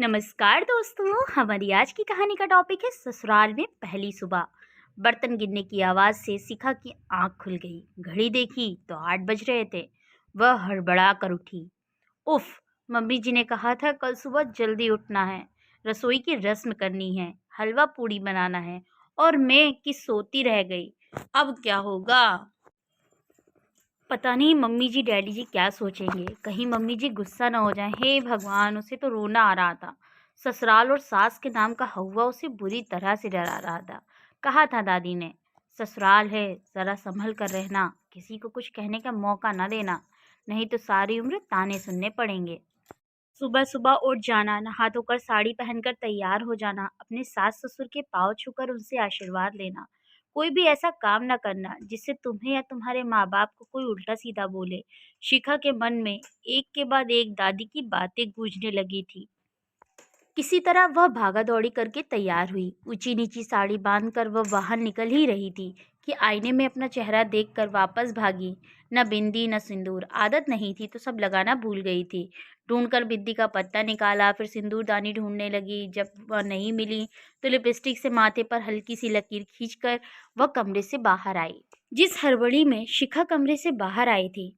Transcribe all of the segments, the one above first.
नमस्कार दोस्तों, हमारी आज की कहानी का टॉपिक है ससुराल में पहली सुबह। बर्तन गिरने की आवाज़ से शिखा की आंख खुल गई। घड़ी देखी तो 8 बज रहे थे। वह हड़बड़ा कर उठी। उफ, मम्मी जी ने कहा था कल सुबह जल्दी उठना है, रसोई की रस्म करनी है, हलवा पूड़ी बनाना है और मैं कि सोती रह गई। अब क्या होगा? पता नहीं मम्मी जी डैडी जी क्या सोचेंगे। कहीं मम्मी जी गुस्सा न हो जाएं। हे भगवान, उसे तो रोना आ रहा था। ससुराल और सास के नाम का हौवा उसे बुरी तरह से डरा रहा था। कहा था दादी ने, ससुराल है, जरा संभल कर रहना, किसी को कुछ कहने का मौका न देना, नहीं तो सारी उम्र ताने सुनने पड़ेंगे। सुबह सुबह उठ जाना, नहा धोकर साड़ी पहनकर तैयार हो जाना, अपने सास ससुर के पाँव छूकर उनसे आशीर्वाद लेना। कोई भी ऐसा काम न करना जिससे तुम्हें या तुम्हारे माँ बाप को कोई उल्टा सीधा बोले। शिखा के मन में एक के बाद एक दादी की बातें गूंजने लगी थी। किसी तरह वह भागा दौड़ी करके तैयार हुई। ऊंची नीची साड़ी बांधकर वह बाहर निकल ही रही थी कि आईने में अपना चेहरा देखकर वापस भागी। न बिंदी न सिंदूर, आदत नहीं थी तो सब लगाना भूल गई थी। ढूंढकर बिंदी का पत्ता निकाला, फिर सिंदूरदानी ढूंढने लगी। जब वह नहीं मिली तो लिपस्टिक से माथे पर हल्की सी लकीर खींचकर वह कमरे से बाहर आई। जिस हड़बड़ी में शिखा कमरे से बाहर आई थी,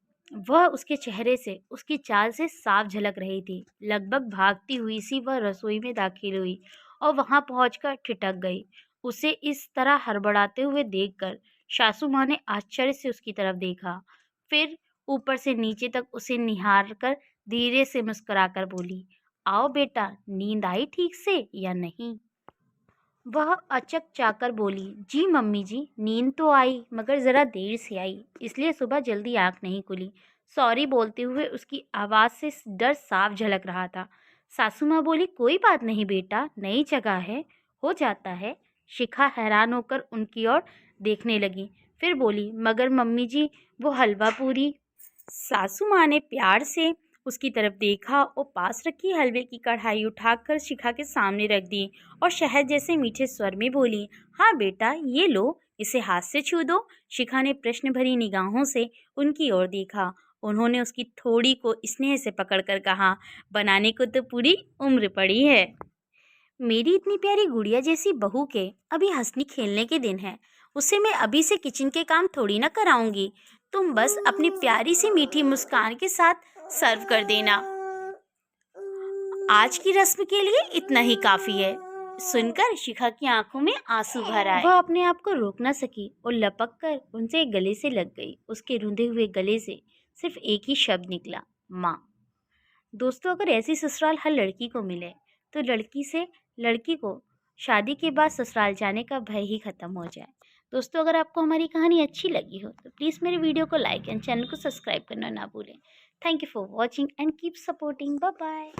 वह उसके चेहरे से, उसकी चाल से साफ झलक रही थी। लगभग भागती हुई सी वह रसोई में दाखिल हुई और वहां पहुंचकर ठिठक गई। उसे इस तरह हड़बड़ाते हुए देखकर सासू माँ ने आश्चर्य से उसकी तरफ देखा, फिर ऊपर से नीचे तक उसे निहार कर धीरे से मुस्कुराकर बोली, आओ बेटा, नींद आई ठीक से या नहीं? वह अचक चाकर बोली, जी मम्मी जी, नींद तो आई मगर ज़रा देर से आई, इसलिए सुबह जल्दी आँख नहीं खुली। सॉरी बोलते हुए उसकी आवाज़ से डर साफ झलक रहा था। सासू माँ बोली, कोई बात नहीं बेटा, नई जगह है, हो जाता है। शिखा हैरान होकर उनकी ओर देखने लगी, फिर बोली, मगर मम्मी जी, वो हलवा पूरी। सासू माँ ने प्यार से उसकी तरफ देखा और पास रखी हलवे की कढ़ाई उठाकर शिखा के सामने रख दी और शहद जैसे मीठे स्वर में बोली, हाँ बेटा, ये लो, इसे हाथ से छू दो। शिखा ने प्रश्न भरी निगाहों से उनकी ओर देखा। उन्होंने उसकी थोड़ी को स्नेह से पकड़कर कहा, बनाने को तो पूरी उम्र पड़ी है। मेरी इतनी प्यारी गुड़िया जैसी बहू के अभी हंसने खेलने के दिन है, उसे मैं अभी से किचन के काम थोड़ी ना कराऊंगी। तुम बस अपनी प्यारी सी मीठी मुस्कान के साथ सर्व कर देना। आज की रस्म के लिए इतना ही काफी है। सुनकर शिखा की आंखों में आंसू भर आए। वह अपने आप को रोक न सकी और लपक कर उनसे गले से लग गई। उसके रुंधे हुए गले से सिर्फ एक ही शब्द निकला, माँ। दोस्तों, अगर ऐसी ससुराल हर लड़की को मिले तो लड़की को शादी के बाद ससुराल जाने का भय ही खत्म हो जाए। दोस्तों, अगर आपको हमारी कहानी अच्छी लगी हो तो प्लीज़ मेरे वीडियो को लाइक एंड चैनल को सब्सक्राइब करना ना भूलें। Thank you for watching and keep supporting. Bye bye.